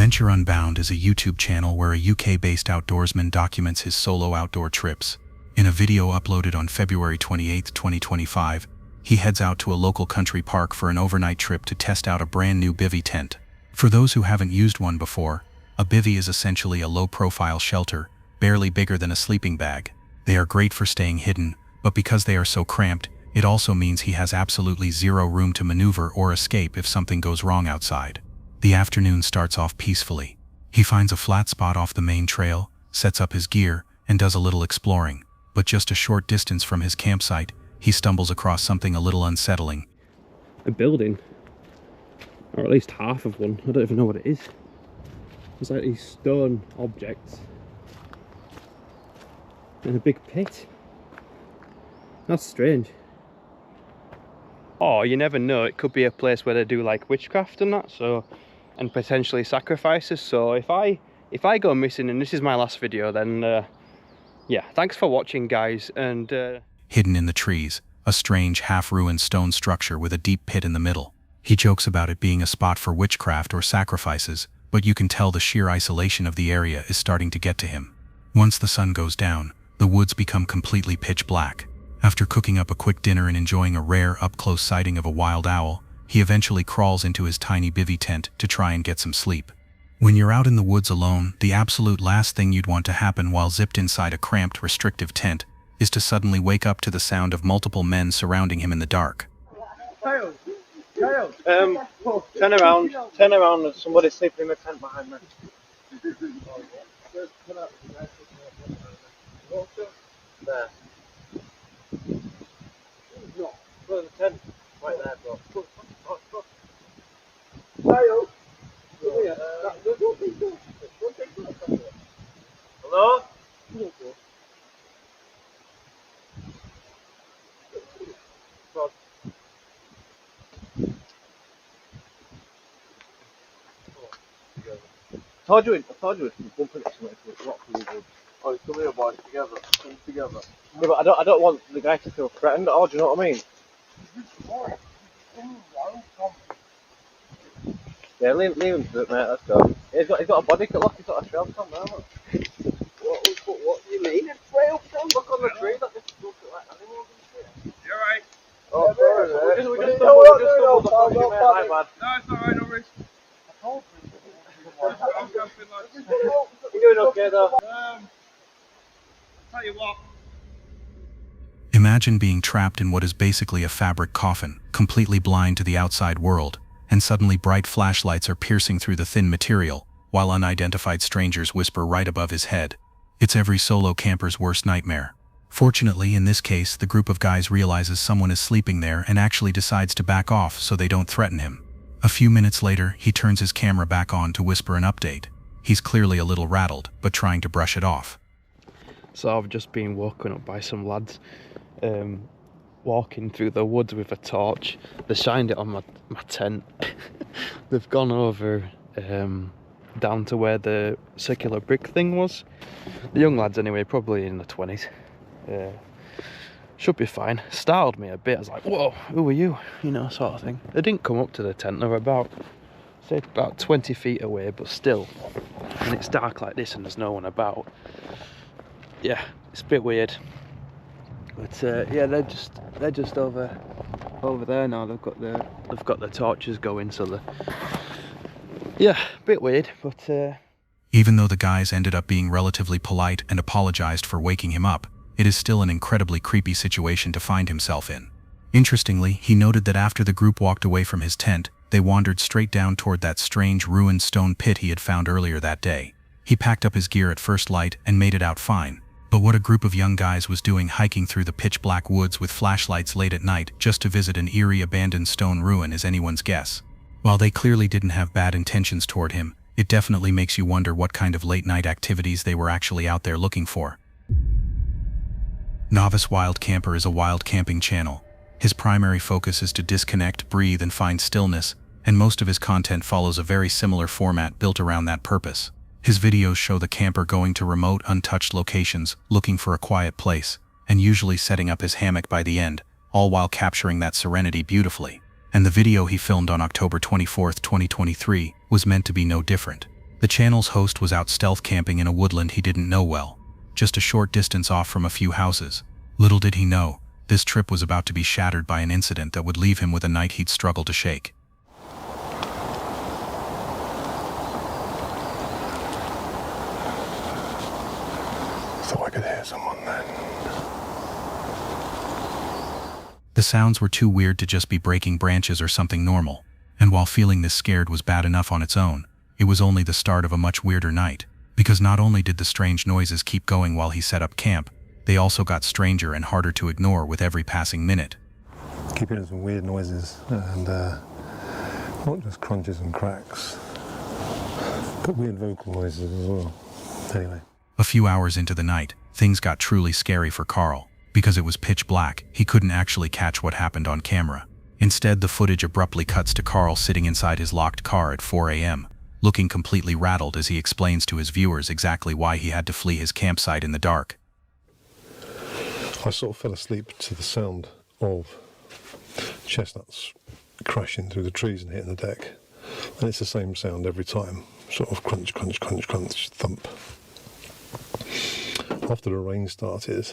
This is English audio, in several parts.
Adventure Unbound is a YouTube channel where a UK-based outdoorsman documents his solo outdoor trips. In a video uploaded on February 28, 2025, he heads out to a local country park for an overnight trip to test out a brand new bivvie tent. For those who haven't used one before, a bivvie is essentially a low-profile shelter, barely bigger than a sleeping bag. They are great for staying hidden, but because they are so cramped, it also means he has absolutely zero room to maneuver or escape if something goes wrong outside. The afternoon starts off peacefully. He finds a flat spot off the main trail, sets up his gear, and does a little exploring. But just a short distance from his campsite, he stumbles across something a little unsettling. A building, or at least half of one. I don't even know what it is. It's like these stone objects in a big pit. That's strange. Oh, you never know, it could be a place where they do like witchcraft and that, and potentially sacrifices. So if I go missing and this is my last video, then yeah, thanks for watching, guys. And hidden in the trees, a strange half-ruined stone structure with a deep pit in the middle. He jokes about it being a spot for witchcraft or sacrifices, but you can tell the sheer isolation of the area is starting to get to him. Once the sun goes down, the woods become completely pitch black. After cooking up a quick dinner and enjoying a rare up-close sighting of a wild owl, he eventually crawls into his tiny bivvie tent to try and get some sleep. When you're out in the woods alone, the absolute last thing you'd want to happen while zipped inside a cramped, restrictive tent is to suddenly wake up to the sound of multiple men surrounding him in the dark. Kyle, turn around, there's somebody sleeping in the tent behind me. There. No, the tent, right there, bro. Kyle! Hello? I told you it's bumping it somewhere, so it's not really good. Oh, it's come here, boys, together. Come together. Yeah, but I don't want the guy to feel threatened at all, do you know what I mean? Yeah, leave him to it, mate, let's go. He's got a body cut, look, he's got a trail from there, look. What do you mean, a trail from? Look on the tree, that just looks like animals and shit. You're right. Oh, sorry, we just stumbled across you, mate, my bad. No, it's alright, no worries. I told you. I'm camping, lads. You're doing okay, though. Tell you what. Imagine being trapped in what is basically a fabric coffin, completely blind to the outside world, and suddenly bright flashlights are piercing through the thin material, while unidentified strangers whisper right above his head. It's every solo camper's worst nightmare. Fortunately, in this case, the group of guys realizes someone is sleeping there and actually decides to back off so they don't threaten him. A few minutes later, he turns his camera back on to whisper an update. He's clearly a little rattled, but trying to brush it off. So I've just been woken up by some lads walking through the woods with a torch. They shined it on my tent. They've gone over down to where the circular brick thing was. The young lads anyway, probably in the 20s. Should be fine. Startled me a bit. I was like, whoa, who are you? You know, sort of thing. They didn't come up to the tent. They were about 20 feet away, but still. And it's dark like this and there's no one about. Yeah, it's a bit weird. But yeah, they're just over there now. They've got the torches going, so yeah, a bit weird, but even though the guys ended up being relatively polite and apologized for waking him up, it is still an incredibly creepy situation to find himself in. Interestingly, he noted that after the group walked away from his tent, they wandered straight down toward that strange ruined stone pit he had found earlier that day. He packed up his gear at first light and made it out fine. But what a group of young guys was doing hiking through the pitch-black woods with flashlights late at night just to visit an eerie abandoned stone ruin is anyone's guess. While they clearly didn't have bad intentions toward him, it definitely makes you wonder what kind of late-night activities they were actually out there looking for. Novice Wild Camper is a wild camping channel. His primary focus is to disconnect, breathe, and find stillness, and most of his content follows a very similar format built around that purpose. His videos show the camper going to remote, untouched locations, looking for a quiet place, and usually setting up his hammock by the end, all while capturing that serenity beautifully. And the video he filmed on October 24, 2023, was meant to be no different. The channel's host was out stealth camping in a woodland he didn't know well, just a short distance off from a few houses. Little did he know, this trip was about to be shattered by an incident that would leave him with a night he'd struggle to shake. Thought I could hear someone then. The sounds were too weird to just be breaking branches or something normal, and while feeling this scared was bad enough on its own, it was only the start of a much weirder night, because not only did the strange noises keep going while he set up camp, they also got stranger and harder to ignore with every passing minute. Keep hearing some weird noises, and not just crunches and cracks, but weird vocal noises as well. Anyway. A few hours into the night, things got truly scary for Carl. Because it was pitch black, he couldn't actually catch what happened on camera. Instead, the footage abruptly cuts to Carl sitting inside his locked car at 4 a.m., looking completely rattled as he explains to his viewers exactly why he had to flee his campsite in the dark. I sort of fell asleep to the sound of chestnuts crashing through the trees and hitting the deck. And it's the same sound every time, sort of crunch, crunch, crunch, crunch, thump. After the rain started,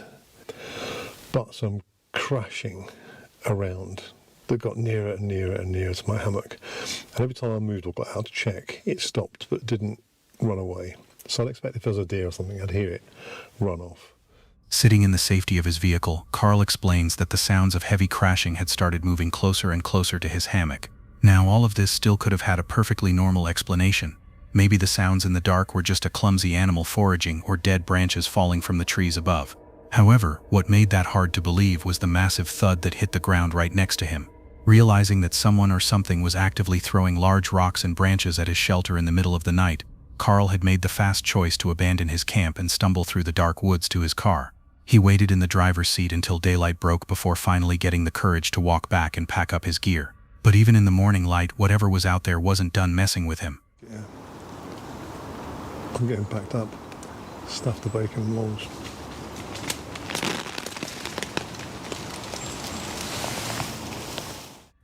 but some crashing around that got nearer and nearer and nearer to my hammock. And every time I moved or got out to check, it stopped but didn't run away. So I'd expect if there was a deer or something, I'd hear it run off. Sitting in the safety of his vehicle, Carl explains that the sounds of heavy crashing had started moving closer and closer to his hammock. Now all of this still could have had a perfectly normal explanation. Maybe the sounds in the dark were just a clumsy animal foraging or dead branches falling from the trees above. However, what made that hard to believe was the massive thud that hit the ground right next to him. Realizing that someone or something was actively throwing large rocks and branches at his shelter in the middle of the night, Carl had made the fast choice to abandon his camp and stumble through the dark woods to his car. He waited in the driver's seat until daylight broke before finally getting the courage to walk back and pack up his gear. But even in the morning light, whatever was out there wasn't done messing with him. Yeah. I'm getting packed up. Stuff the bacon and logs.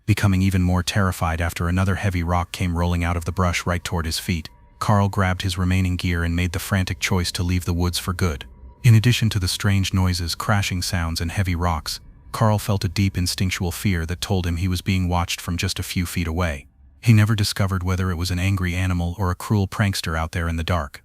Becoming even more terrified after another heavy rock came rolling out of the brush right toward his feet, Carl grabbed his remaining gear and made the frantic choice to leave the woods for good. In addition to the strange noises, crashing sounds, and heavy rocks, Carl felt a deep instinctual fear that told him he was being watched from just a few feet away. He never discovered whether it was an angry animal or a cruel prankster out there in the dark.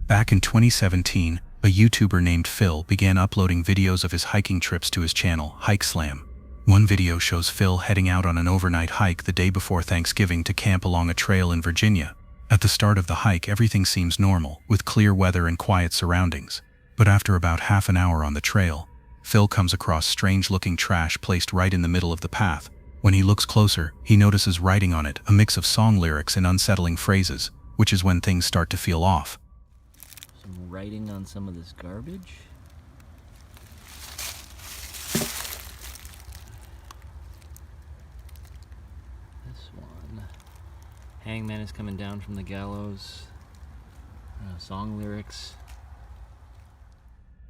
Back in 2017, a YouTuber named Phil began uploading videos of his hiking trips to his channel, Hike Slam. One video shows Phil heading out on an overnight hike the day before Thanksgiving to camp along a trail in Virginia. At the start of the hike, everything seems normal, with clear weather and quiet surroundings. But after about half an hour on the trail, Phil comes across strange-looking trash placed right in the middle of the path. When he looks closer, he notices writing on it, a mix of song lyrics and unsettling phrases, which is when things start to feel off. Some writing on some of this garbage? This one. Hangman is coming down from the gallows. Song lyrics.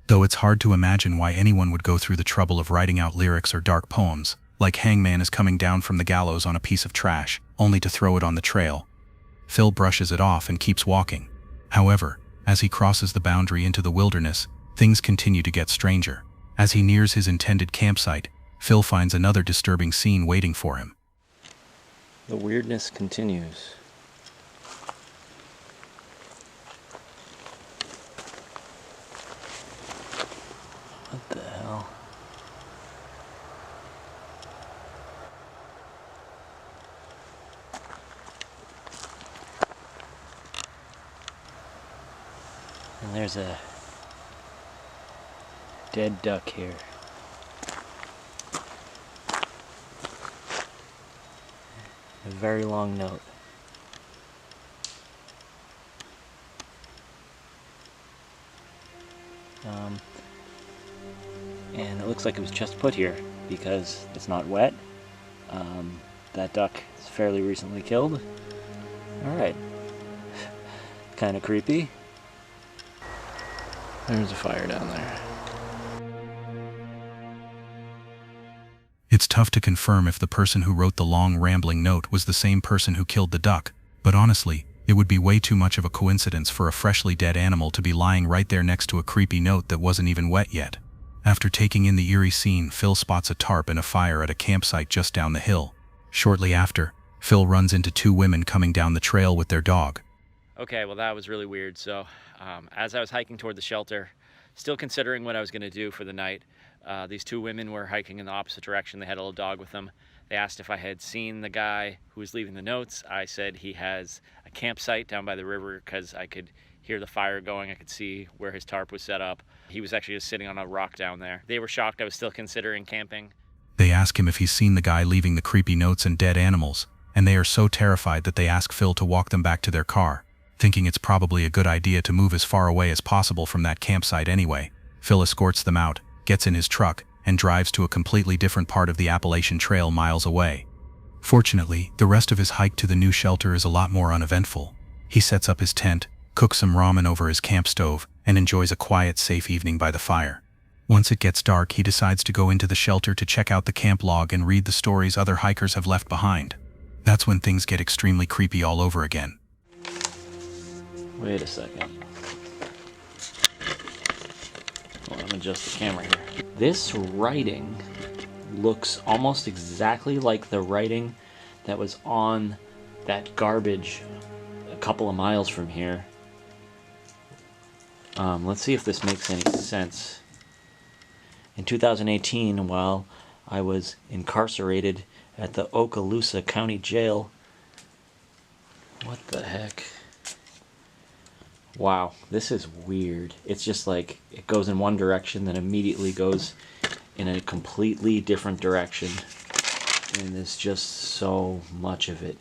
Though it's hard to imagine why anyone would go through the trouble of writing out lyrics or dark poems, like Hangman is coming down from the gallows on a piece of trash, only to throw it on the trail. Phil brushes it off and keeps walking. However, as he crosses the boundary into the wilderness, things continue to get stranger. As he nears his intended campsite, Phil finds another disturbing scene waiting for him. The weirdness continues. What the hell? And there's a dead duck here. A very long note. And it looks like it was just put here because it's not wet. That duck is fairly recently killed. Alright. Kind of creepy. There's a fire down there. It's tough to confirm if the person who wrote the long rambling note was the same person who killed the duck, but honestly, It would be way too much of a coincidence for a freshly dead animal to be lying right there next to a creepy note that wasn't even wet yet. After taking in the eerie scene, Phil spots a tarp and a fire at a campsite just down the hill. Shortly after, Phil runs into two women coming down the trail with their dog. Okay, well that was really weird. So as I was hiking toward the shelter, still considering what I was going to do for the night, these two women were hiking in the opposite direction. They had a little dog with them. They asked if I had seen the guy who was leaving the notes. I said he has a campsite down by the river because I could hear the fire going. I could see where his tarp was set up. He was actually just sitting on a rock down there. They were shocked I was still considering camping. They ask him if he's seen the guy leaving the creepy notes and dead animals, and they are so terrified that they ask Phil to walk them back to their car. Thinking it's probably a good idea to move as far away as possible from that campsite anyway, Phil escorts them out, gets in his truck, and drives to a completely different part of the Appalachian Trail miles away. Fortunately, the rest of his hike to the new shelter is a lot more uneventful. He sets up his tent, cooks some ramen over his camp stove, and enjoys a quiet, safe evening by the fire. Once it gets dark, he decides to go into the shelter to check out the camp log and read the stories other hikers have left behind. That's when things get extremely creepy all over again. Wait a second. Hold on, let me adjust the camera here. This writing looks almost exactly like the writing that was on that garbage a couple of miles from here. Let's see if this makes any sense. In 2018, while I was incarcerated at the Okaloosa County Jail. What the heck? Wow, this is weird. It's just like it goes in one direction, then immediately goes in a completely different direction. And there's just so much of it.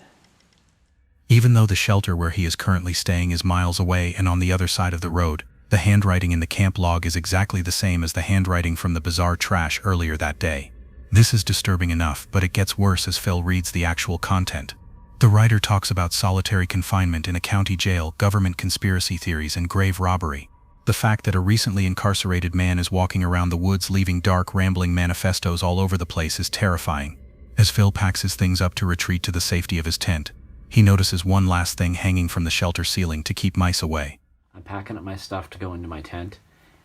Even though the shelter where he is currently staying is miles away and on the other side of the road, the handwriting in the camp log is exactly the same as the handwriting from the bizarre trash earlier that day. This is disturbing enough, but it gets worse as Phil reads the actual content. The writer talks about solitary confinement in a county jail, government conspiracy theories, and grave robbery. The fact that a recently incarcerated man is walking around the woods leaving dark, rambling manifestos all over the place is terrifying. As Phil packs his things up to retreat to the safety of his tent, he notices one last thing hanging from the shelter ceiling to keep mice away. I'm packing up my stuff to go into my tent,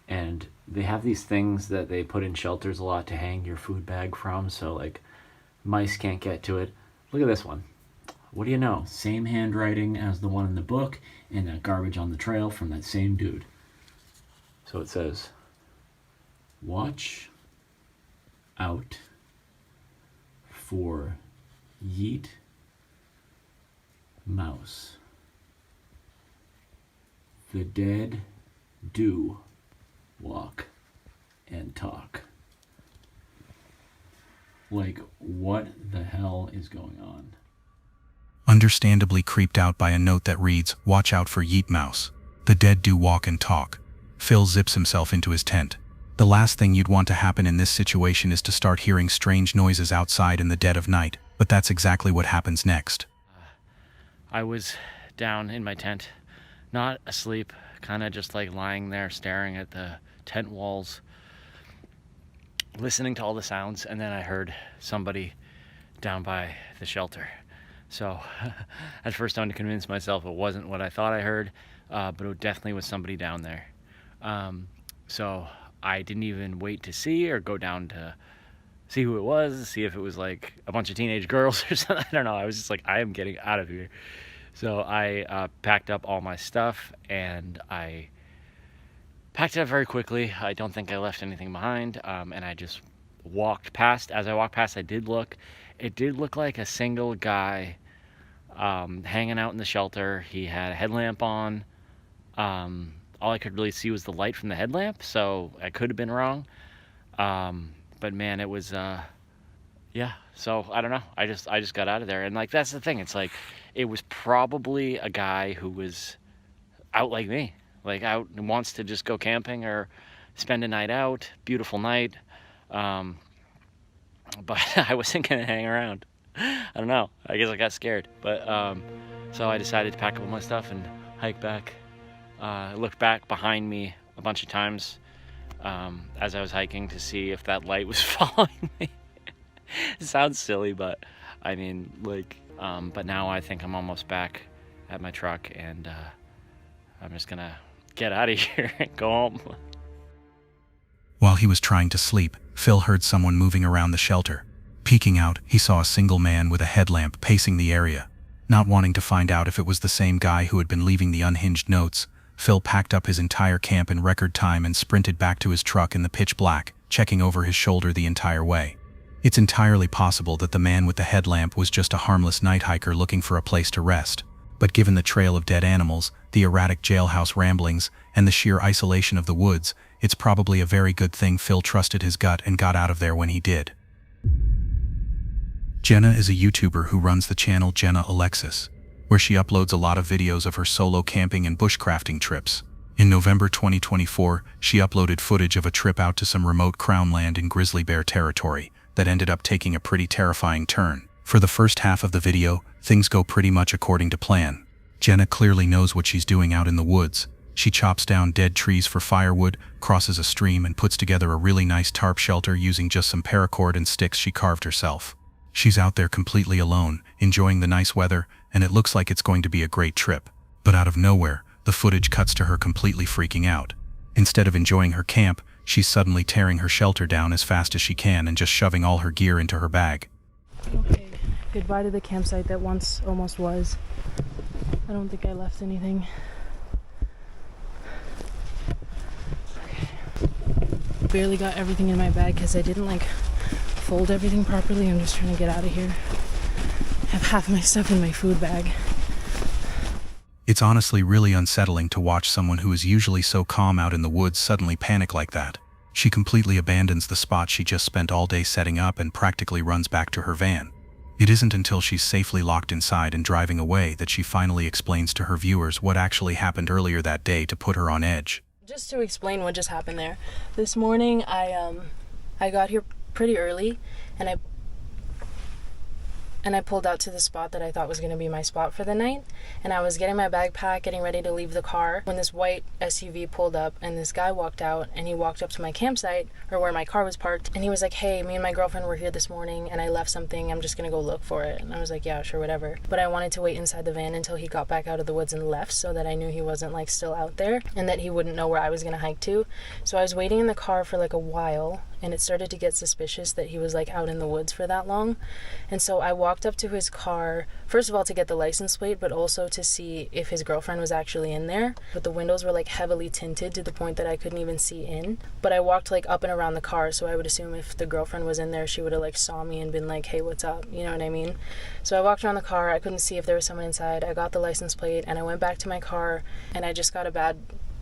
and they have these things that they put in shelters a lot to hang your food bag from, so like mice can't get to it. Look at this one. What do you know? Same handwriting as the one in the book and that garbage on the trail from that same dude. So it says, watch out for yeet mouse. The dead do walk and talk. Like, what the hell is going on? Understandably creeped out by a note that reads, "Watch out for yeet mouse. The dead do walk and talk." Phil zips himself into his tent. The last thing you'd want to happen in this situation is to start hearing strange noises outside in the dead of night, but that's exactly what happens next. I was down in my tent, not asleep, kind of just like lying there staring at the tent walls, listening to all the sounds, and then I heard somebody down by the shelter. So at first I had to convince myself it wasn't what I thought I heard, but it definitely was somebody down there. So I didn't even wait to see or go down to see who it was, see if it was like a bunch of teenage girls or something. I don't know. I was just like, I am getting out of here. So I packed up all my stuff, and I packed it up very quickly. I don't think I left anything behind, and I just walked past. As I walked past, I did look. It did look like a single guy hanging out in the shelter. He had a headlamp on. All I could really see was the light from the headlamp, so I could have been wrong. But man, it was, yeah. So I don't know. I just got out of there, and like that's the thing. It's like it was probably a guy who was out like me, like out and wants to just go camping or spend a night out. Beautiful night. But I wasn't gonna hang around. I don't know. I guess I got scared. But so I decided to pack up all my stuff and hike back. I looked back behind me a bunch of times as I was hiking to see if that light was following me. It sounds silly, but I mean, like, but now I think I'm almost back at my truck, and I'm just gonna get out of here and go home. While he was trying to sleep, Phil heard someone moving around the shelter. Peeking out, he saw a single man with a headlamp pacing the area. Not wanting to find out if it was the same guy who had been leaving the unhinged notes, Phil packed up his entire camp in record time and sprinted back to his truck in the pitch black, checking over his shoulder the entire way. It's entirely possible that the man with the headlamp was just a harmless night hiker looking for a place to rest. But given the trail of dead animals, the erratic jailhouse ramblings, and the sheer isolation of the woods, it's probably a very good thing Phil trusted his gut and got out of there when he did. Jenna is a YouTuber who runs the channel Jenna Alexis, where she uploads a lot of videos of her solo camping and bushcrafting trips. In November 2024, she uploaded footage of a trip out to some remote crown land in grizzly bear territory that ended up taking a pretty terrifying turn. For the first half of the video, things go pretty much according to plan. Jenna clearly knows what she's doing out in the woods. She chops down dead trees for firewood, crosses a stream, and puts together a really nice tarp shelter using just some paracord and sticks she carved herself. She's out there completely alone, enjoying the nice weather, and it looks like it's going to be a great trip. But out of nowhere, the footage cuts to her completely freaking out. Instead of enjoying her camp, she's suddenly tearing her shelter down as fast as she can and just shoving all her gear into her bag. Okay, goodbye to the campsite that once almost was. I don't think I left anything. Okay. Barely got everything in my bag because I didn't fold everything properly. I'm just trying to get out of here. I have half my stuff in my food bag. It's honestly really unsettling to watch someone who is usually so calm out in the woods suddenly panic like that. She completely abandons the spot she just spent all day setting up and practically runs back to her van. It isn't until she's safely locked inside and driving away that she finally explains to her viewers what actually happened earlier that day to put her on edge. Just to explain what just happened there. This morning I got here pretty early and I pulled out to the spot that I thought was going to be my spot for the night, and I was getting my backpack, getting ready to leave the car, when this white SUV pulled up and this guy walked out, and he walked up to my campsite, or where my car was parked, and he was like, "Hey, me and my girlfriend were here this morning and I left something, I'm just going to go look for it." And I was like, "Yeah, sure, whatever." But I wanted to wait inside the van until he got back out of the woods and left, so that I knew he wasn't still out there and that he wouldn't know where I was going to hike to. So I was waiting in the car for a while, and it started to get suspicious that he was out in the woods for that long. And so I walked up to his car, first of all to get the license plate, but also to see if his girlfriend was actually in there. But the windows were heavily tinted to the point that I couldn't even see in. But I walked up and around the car, so I would assume if the girlfriend was in there, she would have saw me and been "Hey, what's up?" You know what I mean? So I walked around the car, I couldn't see if there was someone inside. I got the license plate and I went back to my car, and I just got a bad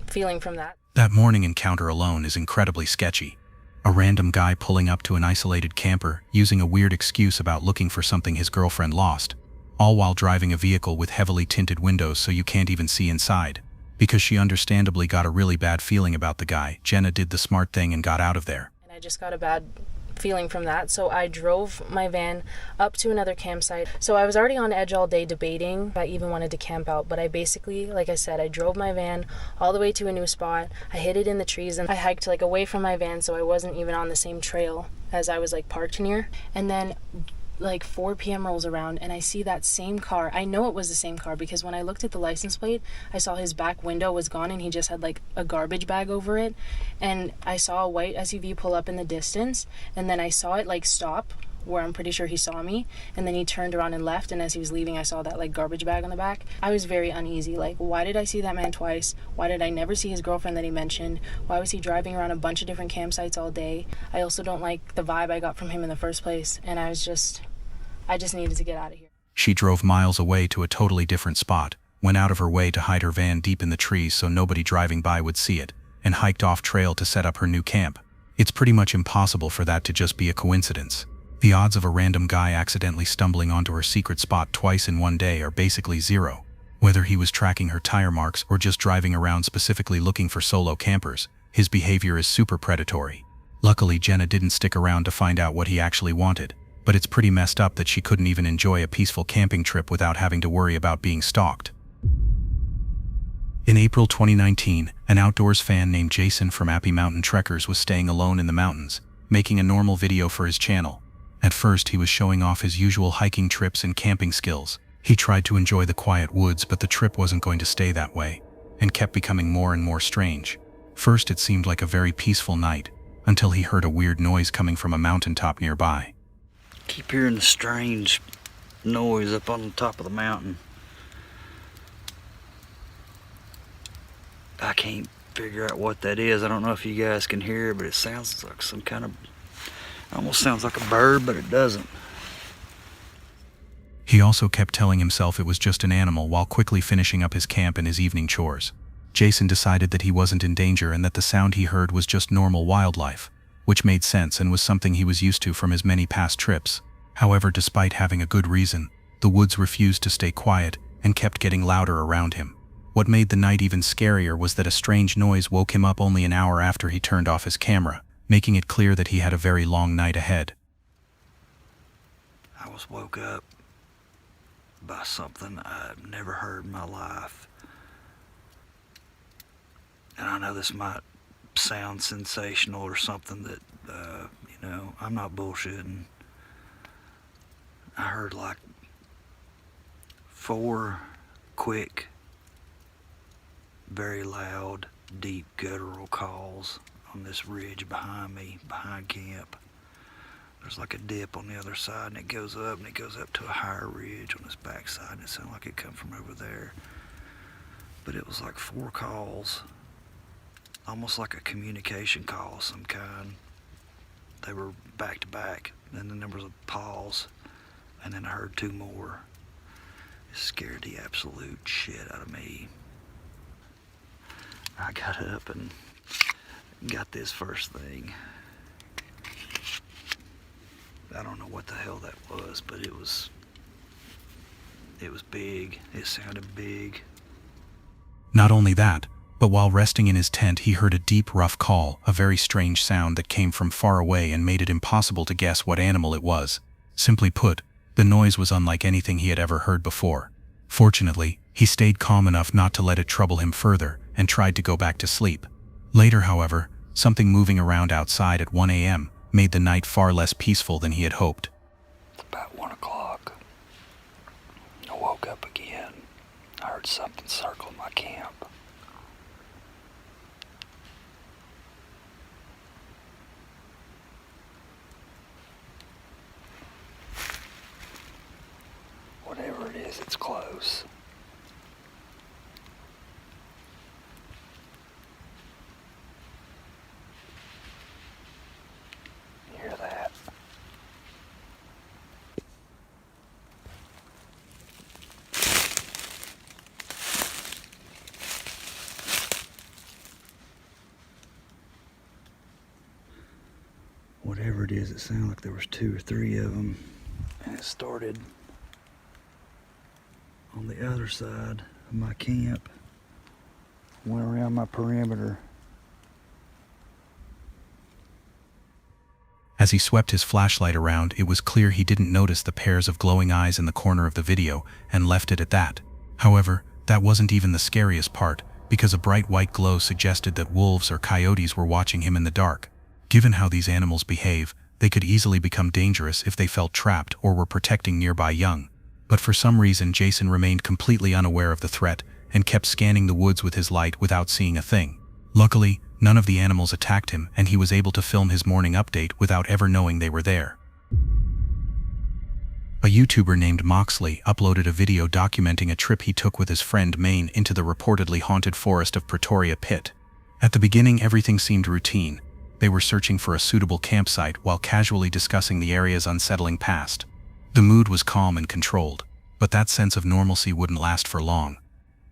feeling from that. That morning encounter alone is incredibly sketchy. A random guy pulling up to an isolated camper, using a weird excuse about looking for something his girlfriend lost, all while driving a vehicle with heavily tinted windows so you can't even see inside. Because she understandably got a really bad feeling about the guy, Jenna did the smart thing and got out of there. And I just got a bad feeling from that, so I drove my van up to another campsite. So I was already on edge all day debating if I even wanted to camp out, but I basically, like I said, I drove my van all the way to a new spot. I hid it in the trees and I hiked away from my van, so I wasn't even on the same trail as I was parked near. And then 4 p.m. rolls around and I see that same car. I know it was the same car because when I looked at the license plate, I saw his back window was gone and he just had a garbage bag over it. And I saw a white SUV pull up in the distance, and then I saw it stop where I'm pretty sure he saw me, and then he turned around and left, and as he was leaving I saw that garbage bag on the back. I was very uneasy. Why did I see that man twice? Why did I never see his girlfriend that he mentioned? Why was he driving around a bunch of different campsites all day? I also don't like the vibe I got from him in the first place, and I just needed to get out of here. She drove miles away to a totally different spot, went out of her way to hide her van deep in the trees so nobody driving by would see it, and hiked off trail to set up her new camp. It's pretty much impossible for that to just be a coincidence. The odds of a random guy accidentally stumbling onto her secret spot twice in one day are basically zero. Whether he was tracking her tire marks or just driving around specifically looking for solo campers, his behavior is super predatory. Luckily, Jenna didn't stick around to find out what he actually wanted, but it's pretty messed up that she couldn't even enjoy a peaceful camping trip without having to worry about being stalked. In April 2019, an outdoors fan named Jason from Appy Mountain Trekkers was staying alone in the mountains, making a normal video for his channel. At first, he was showing off his usual hiking trips and camping skills, He tried to enjoy the quiet woods, but the trip wasn't going to stay that way, and kept becoming more and more strange. First, it seemed like a very peaceful night, until he heard a weird noise coming from a mountaintop nearby. Keep hearing the strange noise up on the top of the mountain. I can't figure out what that is. I don't know if you guys can hear it, but it sounds like some kind of, almost sounds like a bird, but it doesn't. He also kept telling himself it was just an animal while quickly finishing up his camp and his evening chores. Jason decided that he wasn't in danger and that the sound he heard was just normal wildlife, which made sense and was something he was used to from his many past trips. However, despite having a good reason, the woods refused to stay quiet and kept getting louder around him. What made the night even scarier was that a strange noise woke him up only an hour after he turned off his camera, making it clear that he had a very long night ahead. I was woke up by something I've never heard in my life. And I know this might sound sensational or something that, I'm not bullshitting. I heard like 4 quick, very loud, deep guttural calls on this ridge behind me, behind camp. There's like a dip on the other side, and it goes up to a higher ridge on this backside, and it sounded like it come from over there. But it was like 4 calls, almost like a communication call of some kind. They were back to back, and then there was a pause, and then I heard 2 more. It scared the absolute shit out of me. I got up and got this first thing. I don't know what the hell that was, but it was big. It sounded big. Not only that, but while resting in his tent, he heard a deep, rough call, a very strange sound that came from far away and made it impossible to guess what animal it was. Simply put, the noise was unlike anything he had ever heard before. Fortunately, he stayed calm enough not to let it trouble him further and tried to go back to sleep. Later, however, something moving around outside at 1 a.m. made the night far less peaceful than he had hoped. About 1 o'clock, I woke up again. I heard something circling my camp. Whatever it is, it's close. You hear that? Whatever it is, it sounded like there was 2 or 3 of them, and it started on the other side of my camp, went around my perimeter. As he swept his flashlight around, it was clear he didn't notice the pairs of glowing eyes in the corner of the video and left it at that. However, that wasn't even the scariest part, because a bright white glow suggested that wolves or coyotes were watching him in the dark. Given how these animals behave, they could easily become dangerous if they felt trapped or were protecting nearby young. But for some reason, Jason remained completely unaware of the threat and kept scanning the woods with his light without seeing a thing. Luckily, none of the animals attacked him, and he was able to film his morning update without ever knowing they were there. A YouTuber named Moxley uploaded a video documenting a trip he took with his friend Maine into the reportedly haunted forest of Pretoria Pit. At the beginning, everything seemed routine. They were searching for a suitable campsite while casually discussing the area's unsettling past. The mood was calm and controlled, but that sense of normalcy wouldn't last for long.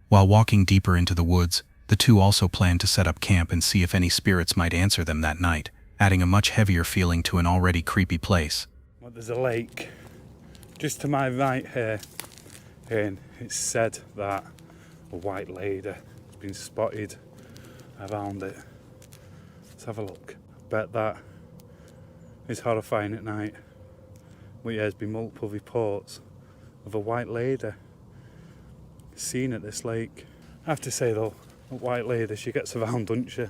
While walking deeper into the woods, the two also planned to set up camp and see if any spirits might answer them that night, adding a much heavier feeling to an already creepy place. Well, there's a lake just to my right here, and it's said that a white lady has been spotted around it. Let's have a look. I bet that is horrifying at night. But yeah, there's been multiple reports of a white lady seen at this lake. I have to say though, a white lady, she gets around, doesn't she?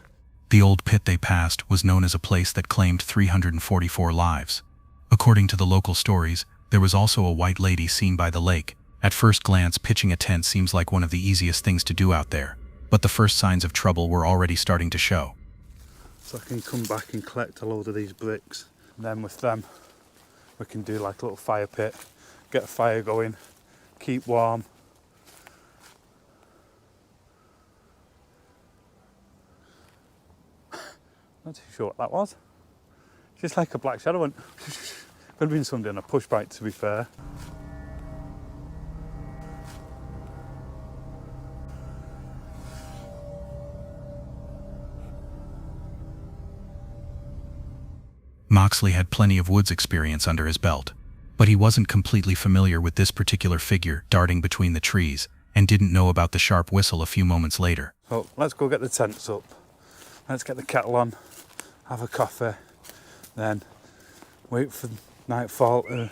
The old pit they passed was known as a place that claimed 344 lives. According to the local stories, there was also a white lady seen by the lake, At first glance, pitching a tent seems like one of the easiest things to do out there, but the first signs of trouble were already starting to show. So I can come back and collect a load of these bricks. And then with them, we can do like a little fire pit, get a fire going, keep warm. Not too sure what that was. Just like a black shadow went. Could have been somebody on a push bike, to be fair. Moxley had plenty of woods experience under his belt, but he wasn't completely familiar with this particular figure darting between the trees and didn't know about the sharp whistle a few moments later. So let's go get the tents up. Let's get the kettle on, have a coffee, then wait for nightfall to...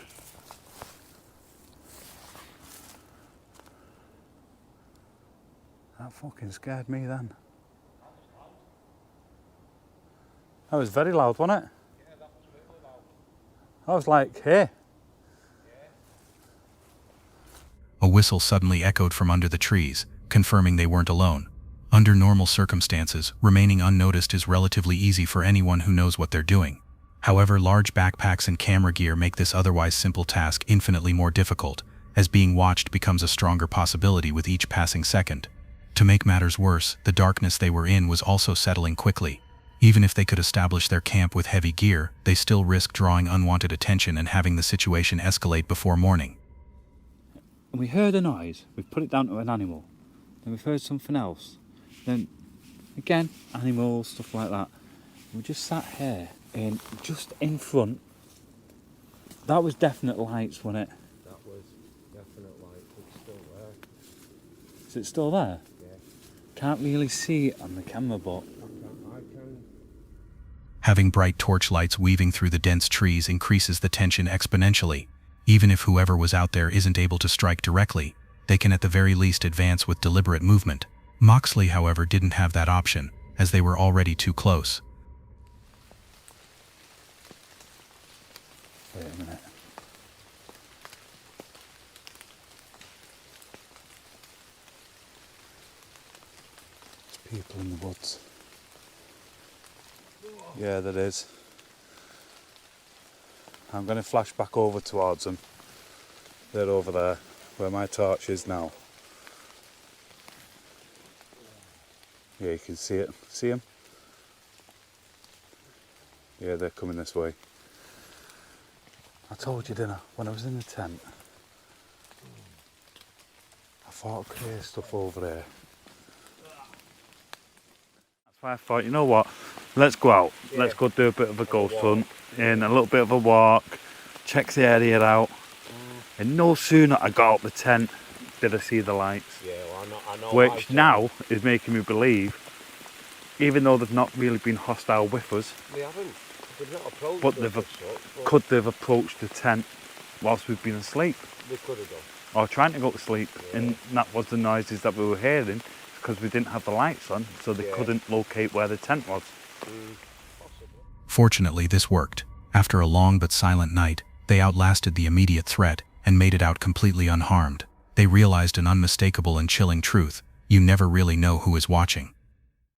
That fucking scared me then. That was very loud, wasn't it? I was like, hey. A whistle suddenly echoed from under the trees, confirming they weren't alone. Under normal circumstances, remaining unnoticed is relatively easy for anyone who knows what they're doing. However, large backpacks and camera gear make this otherwise simple task infinitely more difficult, as being watched becomes a stronger possibility with each passing second. To make matters worse, the darkness they were in was also settling quickly. Even if they could establish their camp with heavy gear, they still risk drawing unwanted attention and having the situation escalate before morning. We heard a noise, we've put it down to an animal. Then we've heard something else. Then, again, animals, stuff like that. We just sat here, and just in front, that was definite lights, wasn't it? That was definite light. It's still there. Is it still there? Yeah. Can't really see it on the camera, but... I can. Having bright torch lights weaving through the dense trees increases the tension exponentially. Even if whoever was out there isn't able to strike directly, they can at the very least advance with deliberate movement. Moxley, however, didn't have that option, as they were already too close. Wait a minute. There's people in the woods. Yeah, there is. I'm going to flash back over towards them. They're over there, where my torch is now. Yeah, you can see it. See them? Yeah, they're coming this way. I told you, didn't I, when I was in the tent, I thought I could hear stuff over there. That's why I thought, you know what, let's go out. Yeah. Let's go do a bit of a ghost hunt, in a little bit of a walk, check the area out. And no sooner I got out the tent did I see the lights. Yeah, well, I know which now is making me believe, even though they've not really been hostile with us, they haven't. They've not approached but could they've approached the tent whilst we've been asleep? They could have done. Or trying to go to sleep, and that was the noises that we were hearing because we didn't have the lights on, so they couldn't locate where the tent was. Fortunately, this worked. After a long but silent night, they outlasted the immediate threat and made it out completely unharmed. They realized an unmistakable and chilling truth: you never really know who is watching.